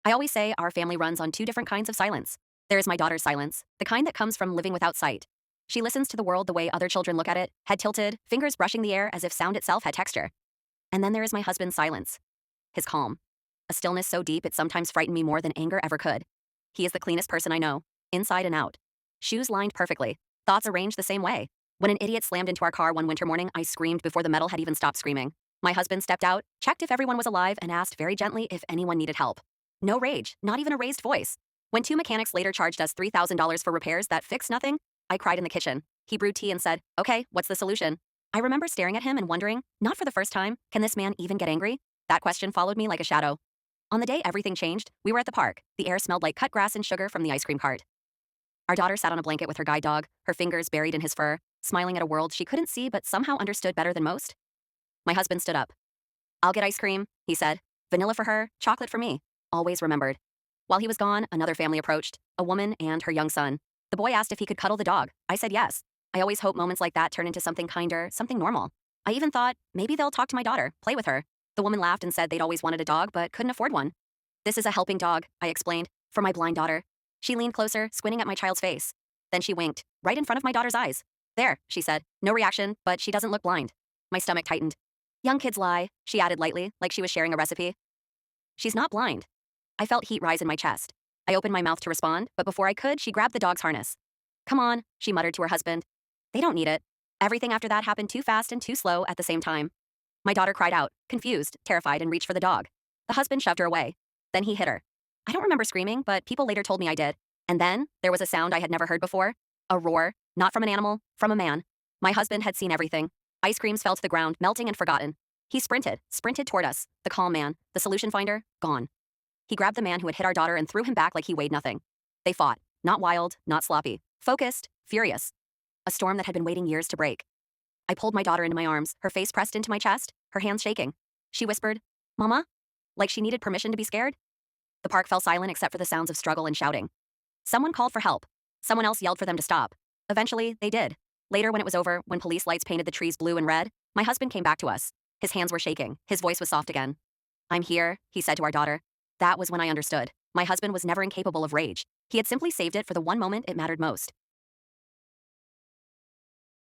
I always say our family runs on two different kinds of silence. There is my daughter's silence, the kind that comes from living without sight. She listens to the world the way other children look at it, head tilted, fingers brushing the air as if sound itself had texture. And then there is my husband's silence, his calm. A stillness so deep it sometimes frightened me more than anger ever could. He is the cleanest person I know, inside and out. Shoes lined perfectly, thoughts arranged the same way. When an idiot slammed into our car one winter morning, I screamed before the metal had even stopped screaming. My husband stepped out, checked if everyone was alive, and asked very gently if anyone needed help. No rage, not even a raised voice. When two mechanics later charged us $3,000 for repairs that fixed nothing, I cried in the kitchen. He brewed tea and said, "Okay, what's the solution?" I remember staring at him and wondering, not for the first time, can this man even get angry? That question followed me like a shadow. On the day everything changed, we were at the park. The air smelled like cut grass and sugar from the ice cream cart. Our daughter sat on a blanket with her guide dog, her fingers buried in his fur, smiling at a world she couldn't see but somehow understood better than most. My husband stood up. "I'll get ice cream," he said. "Vanilla for her, chocolate for me." Always remembered. While he was gone, another family approached, a woman and her young son. The boy asked if he could cuddle the dog. I said yes. I always hope moments like that turn into something kinder, something normal. I even thought, maybe they'll talk to my daughter, play with her. The woman laughed and said they'd always wanted a dog but couldn't afford one. "This is a helping dog," I explained, "for my blind daughter." She leaned closer, squinting at my child's face. Then she winked, right in front of my daughter's eyes. "There," she said. "No reaction, but she doesn't look blind." My stomach tightened. "Young kids lie," she added lightly, like she was sharing a recipe. "She's not blind." I felt heat rise in my chest. I opened my mouth to respond, but before I could, she grabbed the dog's harness. "Come on," she muttered to her husband. "They don't need it." Everything after that happened too fast and too slow at the same time. My daughter cried out, confused, terrified, and reached for the dog. The husband shoved her away. Then he hit her. I don't remember screaming, but people later told me I did. And then, there was a sound I had never heard before. A roar, not from an animal, from a man. My husband had seen everything. Ice creams fell to the ground, melting and forgotten. He sprinted toward us, the calm man, the solution finder, gone. He grabbed the man who had hit our daughter and threw him back like he weighed nothing. They fought, not wild, not sloppy, focused, furious. A storm that had been waiting years to break. I pulled my daughter into my arms, her face pressed into my chest, her hands shaking. She whispered, "Mama?" Like she needed permission to be scared. The park fell silent except for the sounds of struggle and shouting. Someone called for help. Someone else yelled for them to stop. Eventually, they did. Later, when it was over, when police lights painted the trees blue and red, my husband came back to us. His hands were shaking. His voice was soft again. "I'm here," he said to our daughter. That was when I understood. My husband was never incapable of rage. He had simply saved it for the one moment it mattered most.